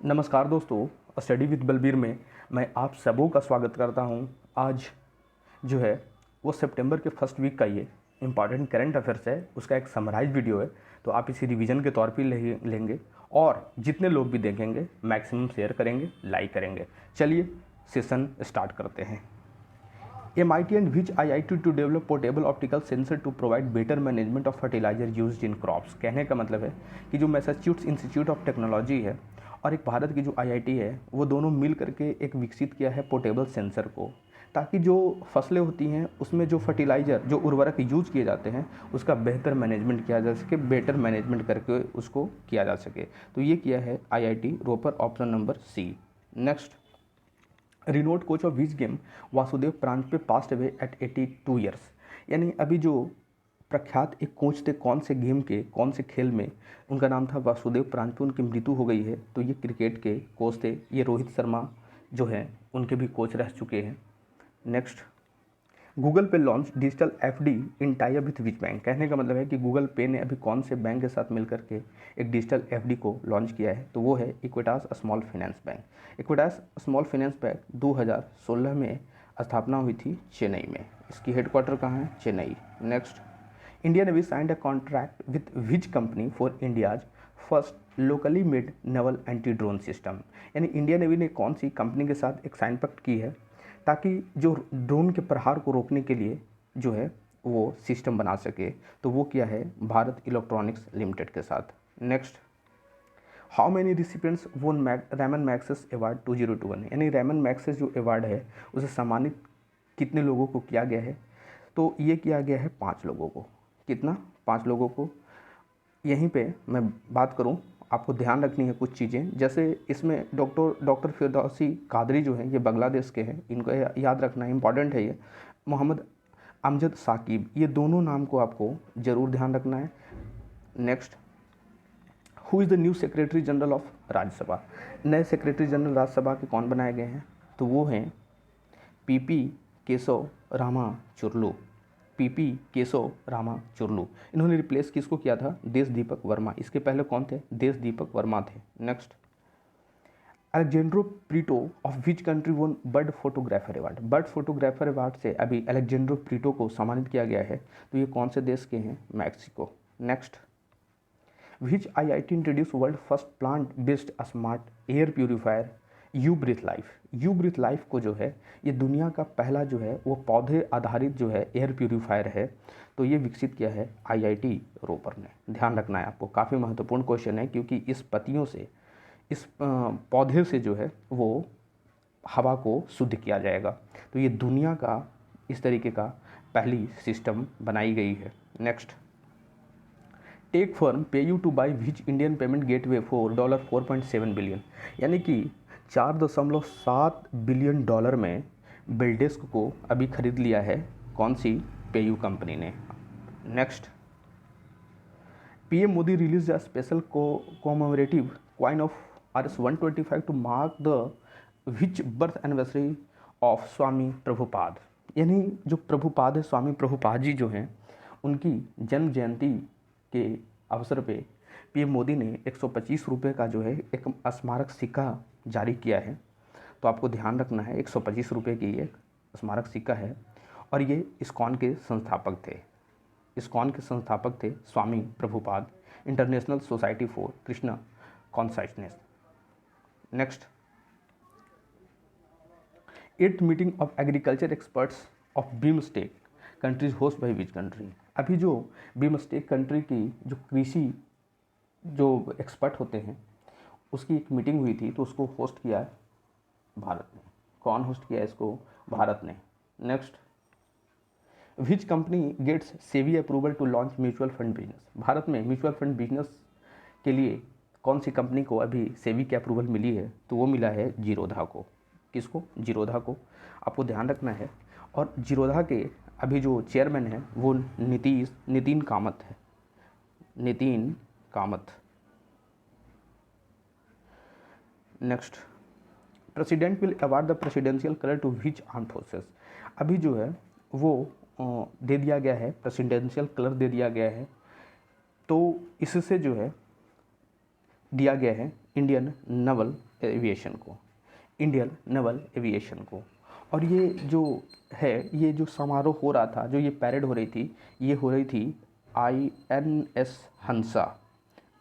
नमस्कार दोस्तों, study with Balbir में मैं आप सबों का स्वागत करता हूं। आज जो है वो सितंबर के फर्स्ट वीक का ये इम्पॉर्टेंट करंट अफेयर्स है, उसका एक समराइज वीडियो है। तो आप इसे रिवीजन के तौर पे लेंगे और जितने लोग भी देखेंगे मैक्सिमम शेयर करेंगे, लाइक करेंगे। चलिए सेशन स्टार्ट करते हैं। MIT and which IIT to develop portable optical sensor to provide better management of fertilizer used in crops। कहने का मतलब है कि जो मैसाचुसेट्स इंस्टीट्यूट ऑफ टेक्नोलॉजी है और एक भारत की जो IIT है, वो दोनों मिल करके एक विकसित किया है पोर्टेबल सेंसर को, ताकि जो फसलें होती हैं उसमें जो फर्टिलाइज़र, जो उर्वरक यूज किए जाते हैं, उसका बेहतर मैनेजमेंट किया जा सके, बेटर मैनेजमेंट करके उसको किया जा सके। तो ये किया है IIT Ropar, option number C. Next, renowned coach of which game Vasudev Paranjpe passed away at 82 years. यानी अभी जो प्रख्यात एक कोच थे कौन से गेम के, कौन से खेल में, उनका नाम था वासुदेव प्रांजपे, उनकी मृत्यु हो गई है। तो ये क्रिकेट के कोच थे। ये रोहित शर्मा जो है उनके भी कोच रह चुके हैं। नेक्स्ट, गूगल पे launch digital FD in tie up with which bank. कहने का मतलब है कि गूगल पे ने अभी कौन से बैंक के साथ मिलकर के एक डिजिटल FD को लॉन्च किया है। तो वो है Equitas small finance bank. Equitas small finance bank 2016 में स्थापना हुई थी चेन्नई में। इसकी हेडक्वार्टर कहाँ है? Chennai. Next, India navy signed a contract with which company for India's first locally made naval anti drone system. यानी इंडिया नेवी ने कौन सी कंपनी के साथ एक साइन पक्ट की है ताकि जो ड्रोन के प्रहार को रोकने के लिए जो है वो सिस्टम बना सके। तो वो किया है भारत इलेक्ट्रॉनिक्स लिमिटेड के साथ। नेक्स्ट, हाउ मैनी रिसिपिएंट्स वोन रैमन मैग्सेस अवार्ड 2021। यानी रैमन मैग्सेस जो अवार्ड है उसे सम्मानित कितने लोगों को किया गया है? तो ये किया गया है 5 लोगों को। कितना? 5 लोगों को। यहीं पे मैं बात करूं, आपको ध्यान रखनी है कुछ चीज़ें। जैसे इसमें डॉक्टर फिरदौसी कादरी जो हैं, ये बांग्लादेश के हैं, इनको याद रखना इंपॉर्टेंट है। ये मोहम्मद अमजद साकिब, ये दोनों नाम को आपको ज़रूर ध्यान रखना है। Next, who is the new secretary general of Rajya Sabha. नए सेक्रेटरी जनरल राज्यसभा के कौन बनाए गए हैं? तो वो हैं PP केशव रामा चुरलू। PP केशव रामा चुरलू। इन्होंने रिप्लेस किसको किया था? देश दीपक वर्मा। इसके पहले कौन थे? देश दीपक वर्मा थे। नेक्स्ट, अलेक्जेंड्रो प्रीटो ऑफ विच कंट्री वोन bird photographer award. Bird photographer award से अभी अलेक्जेंड्रो प्रीटो को सम्मानित किया गया है। तो ये कौन से देश के हैं? Mexico. Next, which IIT introduce world first plant based smart air purifier you breathe life. You breathe life को जो है, ये दुनिया का पहला जो है वो पौधे आधारित जो है एयर प्यूरीफायर है। तो ये विकसित किया है IIT रोपर ने। ध्यान रखना है आपको, काफ़ी महत्वपूर्ण क्वेश्चन है, क्योंकि इस पत्तियों से, इस पौधे से जो है वो हवा को शुद्ध किया जाएगा। तो ये दुनिया का इस तरीके का पहली सिस्टम बनाई गई है। नेक्स्ट, टेक फर्म पे you two by which Indian payment gateway for $4.7 billion. यानी कि $4.7 बिलियन में बिल्डेस्क को अभी खरीद लिया है कौन सी? पेयू कंपनी ने। Next, PM Modi release a special commemorative coin of Rs 125 to mark the which birth anniversary of Swami Prabhupada. यानी जो प्रभुपाद है, स्वामी प्रभुपाद जी जो हैं, उनकी जन्म जयंती के अवसर पे PM मोदी ने 125 रुपये का जो है एक स्मारक सिक्का जारी किया है। तो आपको ध्यान रखना है, 125 रुपये की ये स्मारक सिक्का है। और ये इस्कॉन के संस्थापक थे। इस्कॉन के संस्थापक थे Swami Prabhupada, international society for Krishna consciousness. Next, 8th meeting of agriculture experts of BIMSTEC countries host by which country. अभी जो बीमस्टेक कंट्री की जो कृषि जो एक्सपर्ट होते हैं उसकी एक मीटिंग हुई थी, तो उसको होस्ट किया है भारत ने। कौन होस्ट किया है इसको? भारत ने। Next, which company gets SEBI approval to launch mutual fund business. Bharat में म्यूचुअल फंड बिजनेस के लिए कौन सी कंपनी को अभी सेबी की अप्रूवल मिली है? तो वो मिला है जीरोधा को। किसको? जीरोधा को। आपको ध्यान रखना है। और जीरोधा के अभी जो चेयरमैन है वो नितिन कामत है। Nitin Kamath. Next, president will award the presidential colour to which arm forces. अभी जो है वो दे दिया गया है, प्रेसिडेंशियल कलर दे दिया गया है। तो इससे जो है दिया गया है इंडियन नेवल एविएशन को, इंडियन नेवल एविएशन को। और ये जो है, ये जो समारोह हो रहा था, जो ये पैरेड हो रही थी, ये हो रही थी INS हंसा।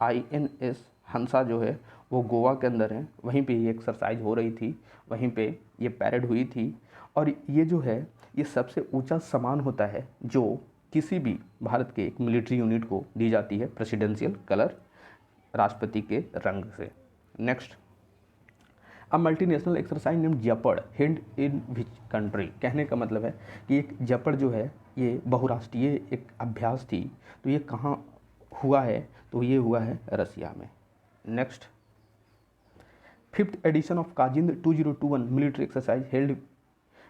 INS हंसा जो है वो गोवा के अंदर है, वहीं पे ये एक्सरसाइज हो रही थी, वहीं पे ये पैरेड हुई थी। और ये जो है, ये सबसे ऊंचा सम्मान होता है जो किसी भी भारत के एक मिलिट्री यूनिट को दी जाती है, प्रेसिडेंशियल कलर, राष्ट्रपति के रंग से। Next, a multinational exercise named जपड़ हेल्ड इन विच कंट्री। कहने का मतलब है कि एक जपड़ जो है ये बहुराष्ट्रीय एक अभ्यास थी, तो ये कहाँ हुआ है, तो ये हुआ है रसिया में। Next, 5th edition of Kazind 2021 military exercise held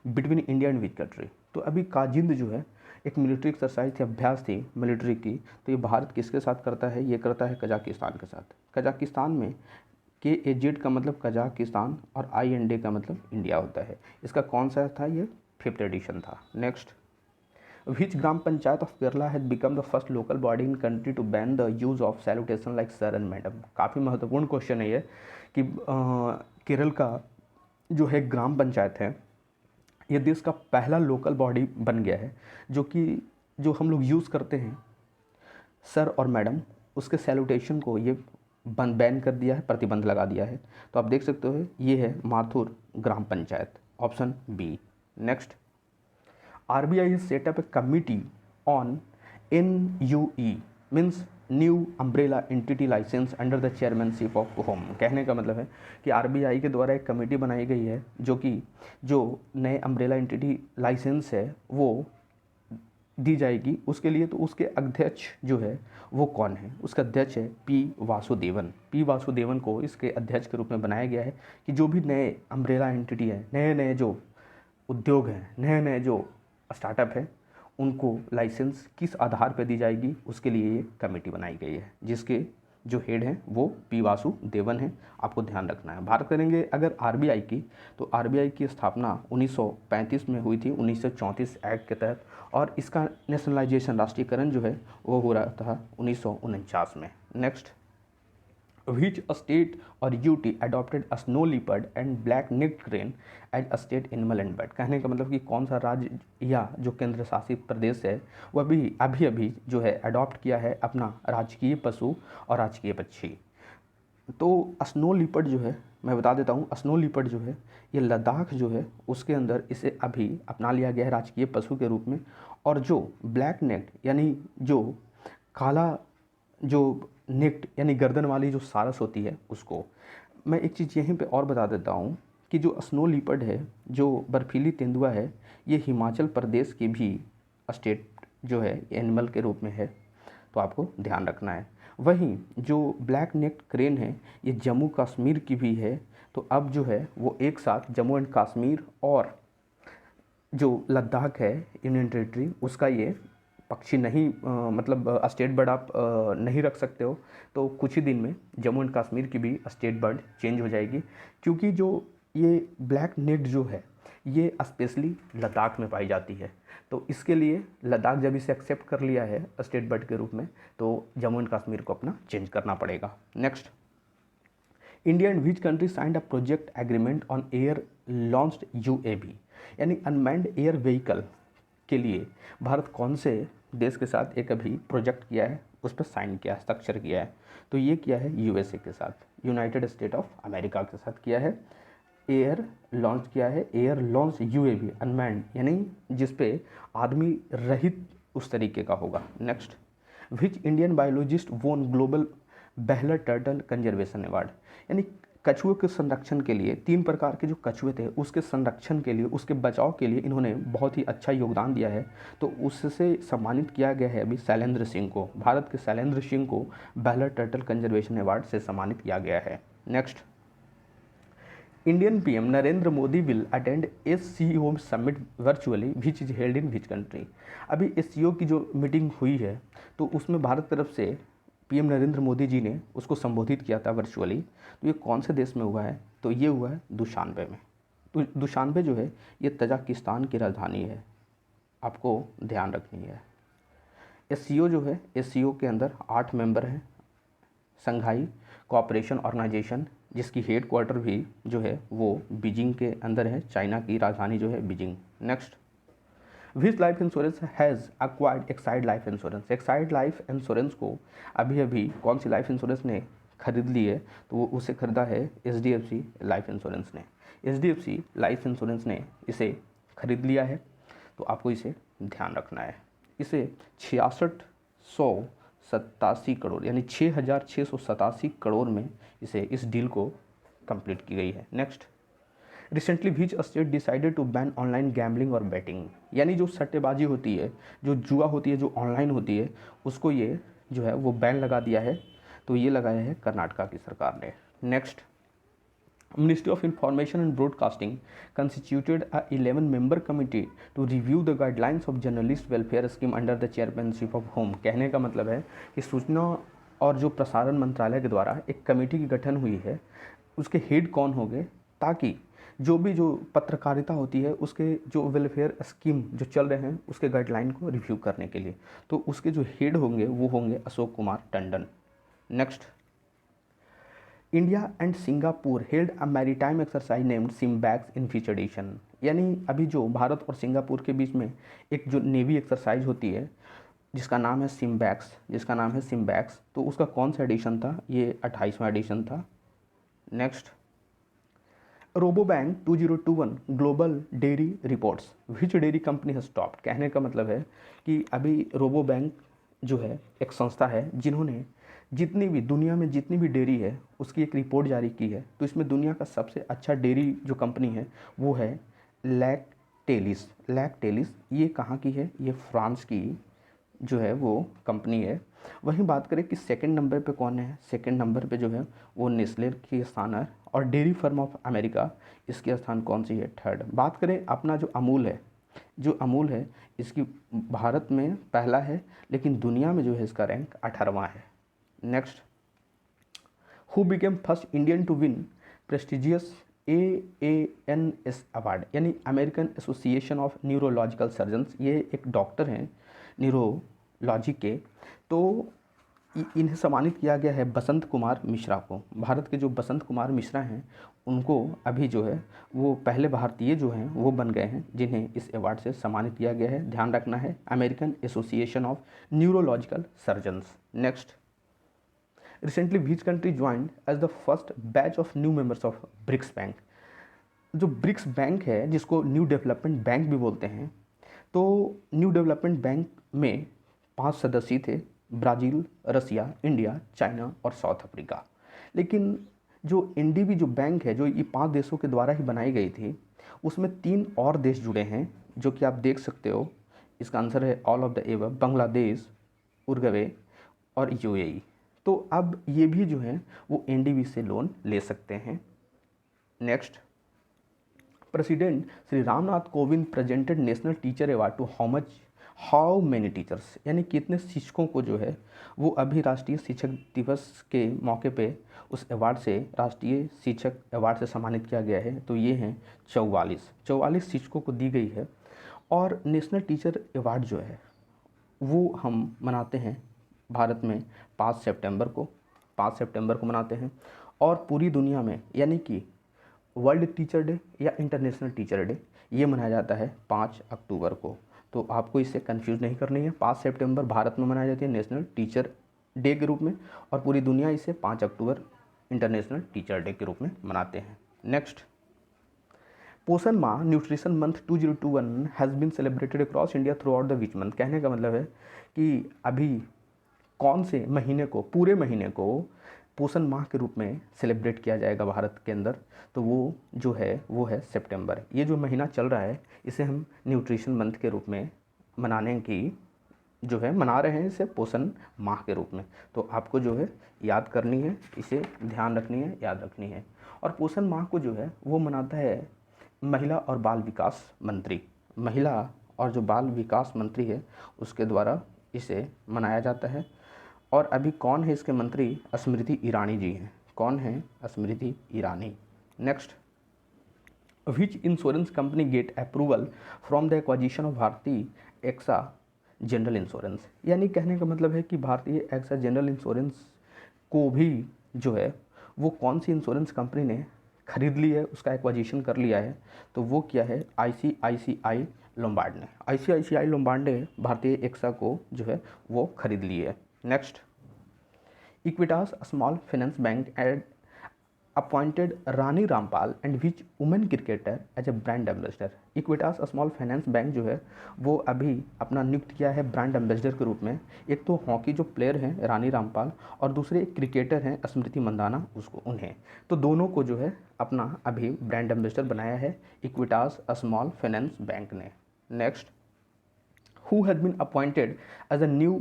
between India and which country. तो अभी काजिंद जो है एक मिलिट्री एक्सरसाइज थी, अभ्यास थी मिलिट्री की, तो ये भारत किसके साथ करता है, ये करता है कजाकिस्तान के साथ। कजाकिस्तान में KAZ का मतलब कजाकिस्तान और IND का मतलब इंडिया होता है। इसका कौन सा था, ये 5th एडिशन था। Next, which gram panchayat of Kerala has become the first local body in country to ban the use of salutation like sir and madam. काफ़ी महत्वपूर्ण क्वेश्चन है ये कि केरल का जो है ग्राम पंचायत है, ये देश का पहला लोकल बॉडी बन गया है जो हम लोग यूज़ करते हैं सर और मैडम, उसके सैल्यूटेशन को ये बैन कर दिया है, प्रतिबंध लगा दिया है। तो आप देख सकते हो ये है माथुर ग्राम panchayat, option B. Next, RBI has set up a committee on NUE means new umbrella entity licence under the chairmanship of होम। कहने का मतलब है कि RBI के द्वारा एक कमेटी बनाई गई है जो नए अम्ब्रेला एंटिटी लाइसेंस है वो दी जाएगी उसके लिए। तो उसके अध्यक्ष जो है वो कौन है, उसका अध्यक्ष है P वासुदेवन। P वासुदेवन को इसके अध्यक्ष के रूप में बनाया गया है कि जो भी नए अम्ब्रेला एंटिटी है, नए नए जो उद्योग हैं, नए नए जो स्टार्टअप है, उनको लाइसेंस किस आधार पर दी जाएगी, उसके लिए ये कमेटी बनाई गई है, जिसके जो हेड हैं वो P वासुदेवन हैं। आपको ध्यान रखना है। बात करेंगे अगर RBI की, तो RBI की स्थापना 1935 में हुई थी, 1934 एक्ट के तहत, और इसका नेशनलाइजेशन, राष्ट्रीयकरण जो है वो हो रहा था 1949 में। Next, which state or UT adopted a snow leopard and black necked crane as a state animal and bird। कहने का मतलब कि कौन सा राज्य या जो केंद्र शासित प्रदेश है वह भी अभी जो है अडॉप्ट किया है अपना राजकीय पशु और राजकीय पक्षी। तो स्नो लिपर्ड जो है, मैं बता देता हूँ, स्नो लिपर्ड जो है ये लद्दाख जो है उसके अंदर इसे अभी अपना लिया गया है राजकीय पशु के रूप में। और जो ब्लैक नेक्ड यानी जो काला जो नेक्ट यानी गर्दन वाली जो सारस होती है उसको। मैं एक चीज़ यहीं पे और बता देता हूँ कि जो स्नो लिपर्ड है, जो बर्फीली तेंदुआ है, ये हिमाचल प्रदेश की भी स्टेट जो है एनिमल के रूप में है, तो आपको ध्यान रखना है। वहीं जो ब्लैक नेक्ड क्रेन है ये जम्मू कश्मीर की भी है। तो अब जो है वो एक साथ जम्मू एंड कश्मीर और जो लद्दाख है यूनियन टेरिटरी, उसका ये पक्षी नहीं मतलब स्टेट बर्ड आप नहीं रख सकते हो। तो कुछ ही दिन में जम्मू एंड कश्मीर की भी स्टेट बर्ड चेंज हो जाएगी, क्योंकि जो ये ब्लैक नेक्ड जो है ये स्पेशली लद्दाख में पाई जाती है। तो इसके लिए लद्दाख जब इसे एक्सेप्ट कर लिया है स्टेट बर्ड के रूप में, तो जम्मू एंड कश्मीर को अपना चेंज करना पड़ेगा। Next, India and which country signed a project agreement on air launched UAV यानी अनमैन्ड एयर व्हीकल के लिए भारत कौन से देश के साथ एक अभी प्रोजेक्ट किया है, उस पर साइन किया, हस्ताक्षर किया है। तो ये किया है USA के साथ, यूनाइटेड स्टेट ऑफ अमेरिका के साथ किया है। एयर लॉन्च किया है, एयर लॉन्च UAV अनमैन्ड यानी जिस पे आदमी रहित उस तरीके का होगा। नेक्स्ट, विच इंडियन बायोलॉजिस्ट वोन ग्लोबल बेहलर टर्टल कंजर्वेशन अवार्ड यानी कछुए के संरक्षण के लिए, 3 प्रकार के जो कछुए थे उसके संरक्षण के लिए, उसके बचाव के लिए इन्होंने बहुत ही अच्छा योगदान दिया है। तो उससे सम्मानित किया गया है अभी शैलेंद्र सिंह को, भारत के शैलेंद्र सिंह को बेहलर टर्टल कंजर्वेशन अवार्ड से सम्मानित किया गया है। Next, Indian PM Narendra Modi will attend SCO summit virtually which is held in which country. अभी SCO की जो मीटिंग हुई है तो उसमें भारत तरफ से PM नरेंद्र मोदी जी ने उसको संबोधित किया था वर्चुअली। तो ये कौन से देश में हुआ है, तो ये हुआ है दुशानबे में। तो दुशानबे जो है ये तजाकिस्तान की राजधानी है, आपको ध्यान रखनी है। SCO जो है, SCO के अंदर 8 मेंबर हैं, संघाई कोऑपरेशन ऑर्गेनाइजेशन, जिसकी हेड क्वार्टर भी जो है वो बीजिंग के अंदर है, चाइना की राजधानी जो है Beijing. Next, which life insurance has acquired Exide life insurance. Exide life insurance को अभी अभी कौन सी लाइफ इंश्योरेंस ने खरीद ली है, तो वो उसे खरीदा है HDFC लाइफ इंश्योरेंस ने। HDFC लाइफ इंश्योरेंस ने इसे खरीद लिया है, तो आपको इसे ध्यान रखना है। इसे 6687 करोड़ यानी 6687 करोड़ में इसे इस डील को कंप्लीट की गई है। Next, recently which state decided to ban online gambling और बैटिंग, यानी जो सट्टेबाजी होती है, जो जुआ होती है, जो ऑनलाइन होती है, उसको ये जो है वो बैन लगा दिया है, तो ये लगाया है कर्नाटका की सरकार ने। Next, Ministry of Information and Broadcasting constituted a 11-member committee to review the guidelines of journalist welfare scheme under the chairmanship of whom। कहने का मतलब है कि सूचना और जो प्रसारण मंत्रालय के द्वारा एक कमेटी की गठन हुई है, उसके हेड कौन होंगे, ताकि जो पत्रकारिता होती है उसके जो वेलफेयर स्कीम जो चल रहे हैं उसके गाइडलाइन को रिव्यू करने के लिए, तो उसके जो हेड होंगे वो होंगे Ashok Kumar Tandon. Next, India and Singapore held a maritime exercise named SIMBEX in which edition, यानी अभी जो भारत और सिंगापुर के बीच में एक जो नेवी एक्सरसाइज होती है जिसका नाम है सिम्बैक्स, तो उसका कौन सा एडिशन था, ये 28वां एडिशन था। नेक्स्ट, रोबोबैंक 2021 ग्लोबल डेयरी रिपोर्ट्स विच डेयरी कंपनी है स्टॉप। कहने का मतलब है कि अभी रोबोबैंक जो है एक संस्था है जिन्होंने जितनी भी दुनिया में जितनी भी डेयरी है उसकी एक रिपोर्ट जारी की है, तो इसमें दुनिया का सबसे अच्छा डेयरी जो कंपनी है वो है लैक्टेलिस। ये कहाँ की है, ये फ्रांस की जो है वो कंपनी है। वहीं बात करें कि सेकंड नंबर पे कौन है, सेकंड नंबर पे जो है वो नेस्ले की स्थान है, और डेयरी फार्म ऑफ अमेरिका इसकी स्थान कौन सी है, थर्ड। बात करें अपना जो अमूल है इसकी भारत में पहला है, लेकिन दुनिया में जो है इसका रैंक 18वां है। Next, who became first Indian to win prestigious AANS award, यानी American association of neurological surgeons, ये एक डॉक्टर हैं न्यूरोलॉजी के, तो इन्हें सम्मानित किया गया है बसंत कुमार मिश्रा को। भारत के जो बसंत कुमार मिश्रा हैं उनको अभी जो है वो पहले भारतीय जो हैं वो बन गए हैं जिन्हें इस अवार्ड से सम्मानित किया गया है। ध्यान रखना है, American association of neurological surgeons. Next, recently which country joined as the first batch of new members of BRICS bank. जो ब्रिक्स बैंक है जिसको न्यू डेवलपमेंट बैंक भी बोलते हैं, तो न्यू डेवलपमेंट बैंक में 5 सदस्य थे, ब्राज़ील, रसिया, इंडिया, चाइना और साउथ अफ्रीका। लेकिन जो NDB जो बैंक है जो ये 5 देशों के द्वारा ही बनाई गई थी, उसमें 3 और देश जुड़े हैं जो कि आप देख सकते हो। इसका आंसर है all of the above, Bangladesh, Uruguay और UAE। तो अब ये भी जो है वो NDB से लोन ले सकते हैं। Next, president Shri Ramnath Kovind presented national teacher award to how many teachers, यानी कितने शिक्षकों को जो है वो अभी राष्ट्रीय शिक्षक दिवस के मौके पे उस अवार्ड से, राष्ट्रीय शिक्षक अवार्ड से सम्मानित किया गया है, तो ये हैं 44 शिक्षकों को दी गई है। और नेशनल टीचर अवार्ड जो है वो हम मनाते हैं भारत में 5 सितंबर को मनाते हैं, और पूरी दुनिया में यानी कि वर्ल्ड टीचर डे या इंटरनेशनल टीचर डे ये मनाया जाता है 5 अक्टूबर को। तो आपको इससे कंफ्यूज नहीं करनी है। 5 सितंबर भारत में मनाई जाती है नेशनल टीचर डे के रूप में, और पूरी दुनिया इसे 5 अक्टूबर इंटरनेशनल टीचर डे के रूप में मनाते हैं। Next, Poshan Maah nutrition month 2021 has been celebrated across India throughout the which month. कहने का मतलब है कि अभी कौन से महीने को, पूरे महीने को पोषण माह के रूप में सेलिब्रेट किया जाएगा भारत के अंदर, तो वो जो है वो है सितंबर। ये जो महीना चल रहा है इसे हम न्यूट्रिशन मंथ के रूप में मनाने की जो है मना रहे हैं, इसे पोषण माह के रूप में। तो आपको जो है याद करनी है, इसे ध्यान रखनी है, याद रखनी है। और पोषण माह को जो है वो मनाता है महिला और बाल विकास मंत्री। महिला और जो बाल विकास मंत्री है उसके द्वारा इसे मनाया जाता है। और अभी कौन है इसके मंत्री, स्मृति ईरानी जी हैं। कौन है, Smriti Irani. Next, which insurance company get approval from the acquisition of Bharti AXA general insurance, यानी कहने का मतलब है कि भारतीय एक्सा जनरल इंश्योरेंस को भी जो है वो कौन सी इंश्योरेंस कंपनी ने खरीद ली है, उसका एक्वाजिशन कर लिया है, तो वो क्या है, आईसीआईसीआई लोम्बार्ड ने। आईसीआईसीआई लोम्बार्ड ने भारतीय एक्सा को जो है वो खरीद ली है। Next, Equitas small finance bank had appointed Rani Rampal and which women cricketer as a brand ambassador. Equitas small finance bank जो है वो अभी अपना नियुक्त किया है ब्रांड एम्बेसडर के रूप में। एक तो हॉकी जो प्लेयर हैं रानी रामपाल, और दूसरे एक क्रिकेटर हैं स्मृति मंदाना, उसको उन्हें, तो दोनों को जो है अपना अभी ब्रांड एम्बेसडर बनाया है इक्विटास स्मॉल फाइनेंस बैंक ने। Next, who has been appointed as a new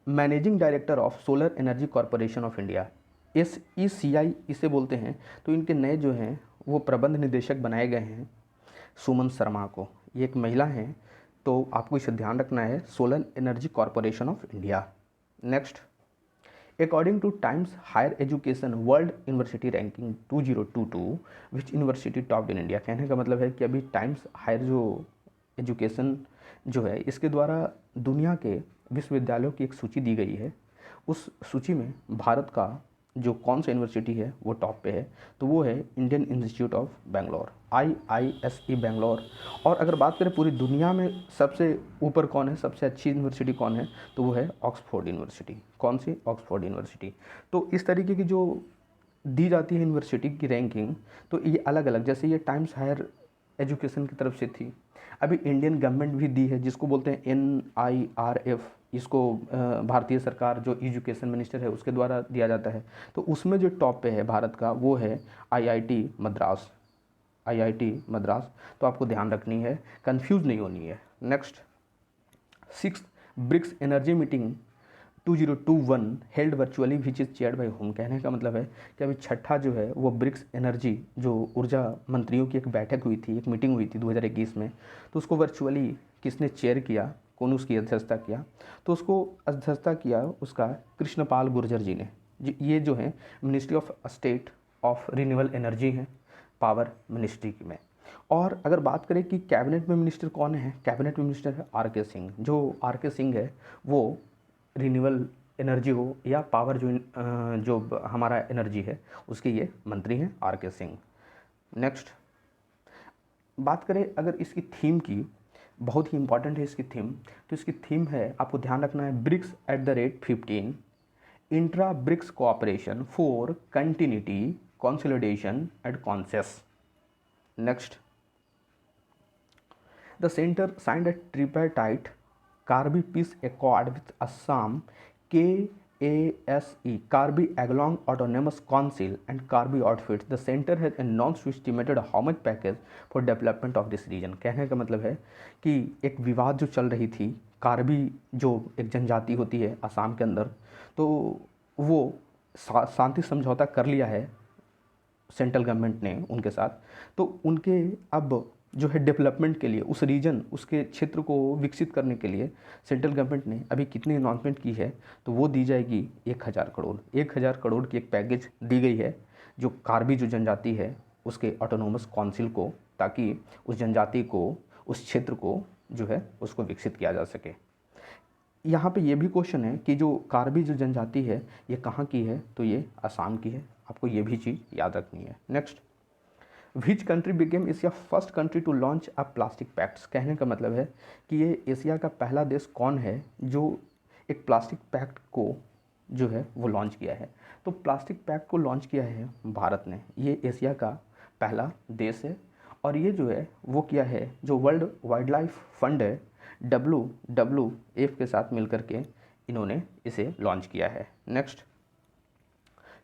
managing director of solar Energy Corporation of India, SECI इसे बोलते हैं। तो इनके नए जो हैं वो प्रबंध निदेशक बनाए गए हैं सुमन शर्मा को। ये एक महिला हैं, तो आपको इसे ध्यान रखना है, Solar Energy Corporation of India. Next, according to Times Higher Education World University Ranking 2022 which university top in India. कहने का मतलब है कि अभी टाइम्स हायर जो एजुकेशन जो है इसके द्वारा दुनिया के विश्वविद्यालयों की एक सूची दी गई है। उस सूची में भारत का जो कौन सा यूनिवर्सिटी है वो टॉप पे है, तो वो है Indian institute of Bangalore, IISE Bangalore. और अगर बात करें पूरी दुनिया में सबसे ऊपर कौन है, सबसे अच्छी यूनिवर्सिटी कौन है, तो वो है ऑक्सफोर्ड यूनिवर्सिटी। कौन सी? Oxford university. तो इस तरीके की जो दी जाती है यूनिवर्सिटी की रैंकिंग, तो ये अलग अलग, जैसे ये टाइम्स हायर एजुकेशन की तरफ से थी, अभी इंडियन गवर्नमेंट भी दी है जिसको बोलते हैं NIRF, इसको भारतीय सरकार जो एजुकेशन मिनिस्टर है उसके द्वारा दिया जाता है। तो उसमें जो टॉप पे है भारत का वो है IIT मद्रास, IIT मद्रास। तो आपको ध्यान रखनी है, कंफ्यूज नहीं होनी है। Next, 6th BRICS energy meeting 2021 held virtually which is chaired by whom. कहने का मतलब है कि अभी छठा जो है वो ब्रिक्स एनर्जी जो ऊर्जा मंत्रियों की एक बैठक हुई थी, एक मीटिंग हुई थी 2021 में, तो उसको वर्चुअली किसने चेयर किया, कौन उसकी अध्यक्षता किया, तो उसको अध्यक्षता किया उसका कृष्णपाल गुर्जर जी ने। ये जो है ministry of state of renewable energy है, पावर मिनिस्ट्री में। और अगर बात करें कि कैबिनेट में मिनिस्टर कौन है, कैबिनेट में मिनिस्टर है RK सिंह। जो RK सिंह है वो रिन्यूएबल एनर्जी हो या पावर जो हमारा एनर्जी है उसके ये मंत्री हैं RK सिंह। नेक्स्ट, बात करें अगर इसकी थीम की, बहुत ही इंपॉर्टेंट है इसकी थीम, तो इसकी थीम है, आपको ध्यान रखना है, BRICS at the rate 15 intra BRICS cooperation for continuity consolidation and consensus. Next, the centre signed a tripartite Karbi Peace Accord with Assam, KASE, Karbi Anglong Autonomous Council and Karbi Outfits. The center has announced to estimated how much package for development of this region. कहने का मतलब है कि एक विवाद जो चल रही थी, कार्बी जो एक जनजाति होती है असम के अंदर, तो वो शांति समझौता कर लिया है सेंट्रल गवर्नमेंट ने उनके साथ। तो उनके अब जो है डेवलपमेंट के लिए उस रीजन, उसके क्षेत्र को विकसित करने के लिए सेंट्रल गवर्नमेंट ने अभी कितनी अनाउंसमेंट की है, तो वो दी जाएगी 1000 करोड़। 1000 करोड़ की एक पैकेज दी गई है जो कार्बी जो जनजाति है उसके ऑटोनोमस काउंसिल को, ताकि उस जनजाति को, उस क्षेत्र को जो है उसको विकसित किया जा सके। यहाँ पे ये भी क्वेश्चन है कि जो कार्बी जो जनजाति है ये कहाँ की है, तो ये असम की है। आपको ये भी चीज़ याद रखनी है। Next, which country became Asia first country to launch a plastic pacts. कहने का मतलब है कि ये एशिया का पहला देश कौन है जो एक प्लास्टिक पैक्ट को जो है वो लॉन्च किया है। तो प्लास्टिक पैक्ट को लॉन्च किया है भारत ने, ये एशिया का पहला देश है। और ये जो है वो किया है जो वर्ल्ड वाइल्ड लाइफ फंड है WWF के साथ मिलकर के इन्होंने इसे लॉन्च किया है। Next,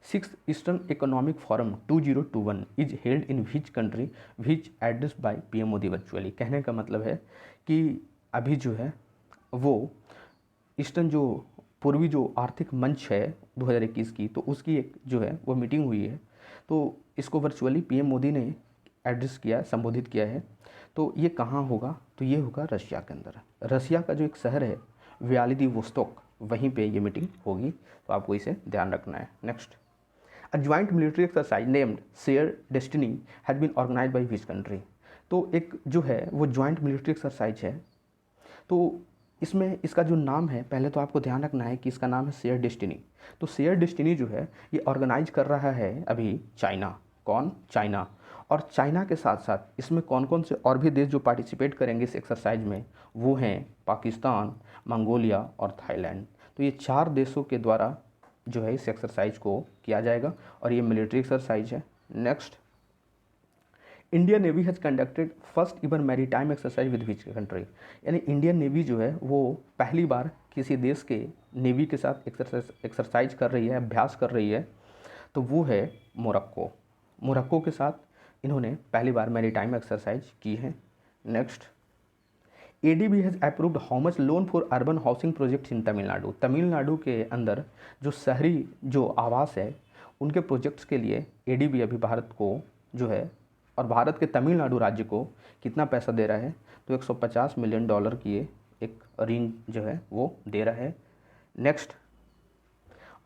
6th eastern economic forum 2021 is held in which country which address by PM Modi virtually. कहने का मतलब है कि अभी जो है वो ईस्टर्न जो पूर्वी जो आर्थिक मंच है 2021 की, तो उसकी एक जो है वो मीटिंग हुई है, तो इसको वर्चुअली PM मोदी ने एड्रेस किया, संबोधित किया है। तो ये कहाँ होगा, तो ये होगा रशिया के अंदर। रशिया का जो एक शहर है व्लादिवोस्तोक, वहीं पे ये मीटिंग होगी, तो आपको इसे ध्यान रखना है। Next, A joint military exercise named Shared Destiny has been organized by which country। तो एक जो है वो जॉइंट मिलिट्री एक्सरसाइज है, तो इसमें इसका जो नाम है, पहले तो आपको ध्यान रखना है कि इसका नाम है शेयर डेस्टिनी। तो शेयर डेस्टिनी जो है ये ऑर्गेनाइज कर रहा है अभी चाइना। कौन? चाइना। और चाइना के साथ साथ इसमें कौन कौन से और भी देश जो पार्टिसिपेट करेंगे इस एक्सरसाइज में, वो हैं पाकिस्तान, मंगोलिया और थाईलैंड। तो ये 4 देशों के द्वारा जो है इस एक्सरसाइज को किया जाएगा और ये मिलिट्री एक्सरसाइज है। Next, Indian navy has conducted first इवर maritime exercise with which country. यानी इंडियन नेवी जो है वो पहली बार किसी देश के नेवी के साथ एक्सरसाइज कर रही है, अभ्यास कर रही है, तो वो है मोरक्को। मोरक्को के साथ इन्होंने पहली बार मैरीटाइम एक्सरसाइज की है। Next, ADB has approved how much loan for urban housing projects in Tamil Nadu. Tamil Nadu के अंदर जो शहरी जो आवास है उनके प्रोजेक्ट्स के लिए एडीबी अभी भारत को जो है, और भारत के तमिलनाडु राज्य को कितना पैसा दे रहा है, तो $150 मिलियन की एक रिंग जो है वो दे रहा है। Next,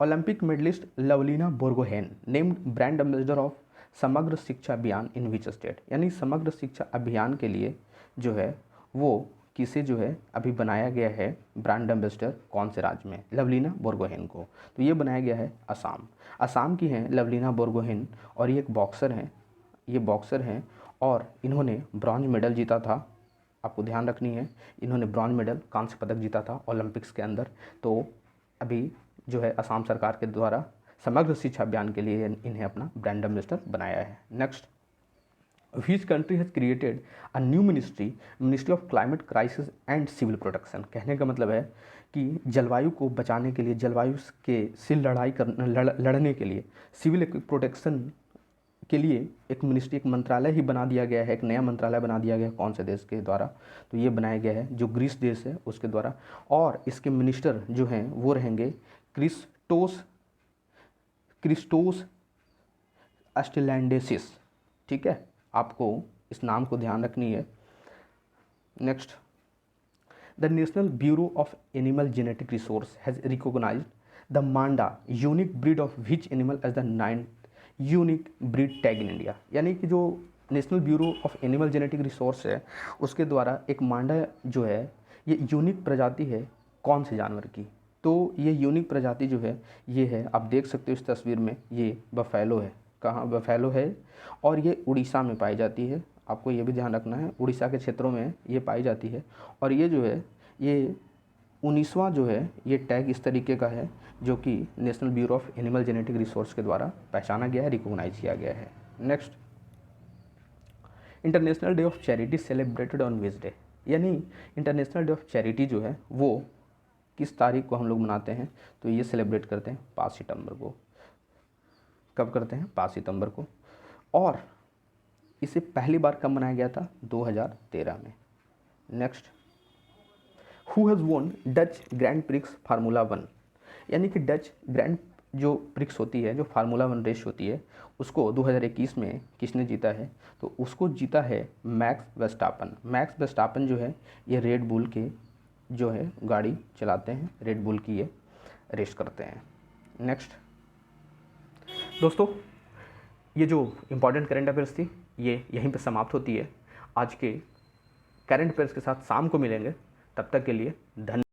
Olympic medallist Lovlina Borgohain named brand ambassador of Samagra Shiksha अभियान इन विच स्टेट। यानी समग्र शिक्षा अभियान के लिए जो है वो किसे जो है अभी बनाया गया है ब्रांड एम्बेसडर, कौन से राज्य में? लवलीना बोर्गोहेन को। तो ये बनाया गया है असम। असम की हैं लवलीना बोर्गोहेन और ये एक बॉक्सर हैं, ये बॉक्सर हैं और इन्होंने ब्रॉन्ज मेडल जीता था। आपको ध्यान रखनी है, इन्होंने ब्रॉन्ज मेडल, कांस्य पदक जीता था ओलंपिक्स के अंदर। तो अभी जो है असम सरकार के द्वारा समग्र शिक्षा अभियान के लिए इन्हें अपना ब्रांड एम्बेसडर बनाया है। Next, which country has created a new ministry of climate crisis and civil protection. कहने का मतलब है कि जलवायु को बचाने के लिए, जलवायु के से लड़ने के लिए सिविल प्रोटेक्शन के लिए एक मिनिस्ट्री, एक मंत्रालय ही बना दिया गया है, एक नया मंत्रालय बना दिया गया है। कौन से देश के द्वारा? तो ये बनाया गया है जो ग्रीस देश है उसके द्वारा। और इसके मिनिस्टर जो हैं वो रहेंगे क्रिस्टोस अस्टिलैंडेसिस। ठीक है, आपको इस नाम को ध्यान रखनी है। Next, the National Bureau of Animal Genetic Resource has recognised the Manda unique breed of which animal as the 9th unique breed tag in India. यानी कि जो National Bureau of Animal Genetic Resource है उसके द्वारा एक मांडा जो है ये यूनिक प्रजाति है कौन से जानवर की? तो ये यूनिक प्रजाति जो है ये है, आप देख सकते हो इस तस्वीर में, ये बफेलो है। कहाँ बफेलो है? और ये उड़ीसा में पाई जाती है। आपको ये भी ध्यान रखना है, उड़ीसा के क्षेत्रों में ये पाई जाती है। और ये जो है ये 19वां जो है ये टैग इस तरीके का है जो कि national Bureau of Animal Genetic resource के द्वारा पहचाना गया है, रिकॉग्नाइज किया गया है। Next, international day of charity celebrated on which day. यानी इंटरनेशनल डे ऑफ चैरिटी जो है वो किस तारीख को हम लोग मनाते हैं? तो ये सेलिब्रेट करते हैं 5 सितंबर को। कब करते हैं? 5 सितंबर को। और इसे पहली बार कब मनाया गया था? 2013 में। नेक्स्ट, हु हैज़ वोन डच ग्रैंड प्रिक्स फार्मूला 1। यानी कि डच ग्रैंड जो प्रिक्स होती है, जो फार्मूला 1 रेस होती है, उसको 2021 में किसने जीता है? तो उसको जीता है मैक्स वेस्टापन। मैक्स वेस्टापन जो है ये रेड बुल के जो है गाड़ी चलाते हैं, रेड बुल की ये रेस करते हैं। नेक्स्ट दोस्तों, ये जो इम्पॉर्टेंट करंट अफेयर्स थी ये यहीं पे समाप्त होती है। आज के करंट अफेयर्स के साथ शाम को मिलेंगे, तब तक के लिए धन्यवाद।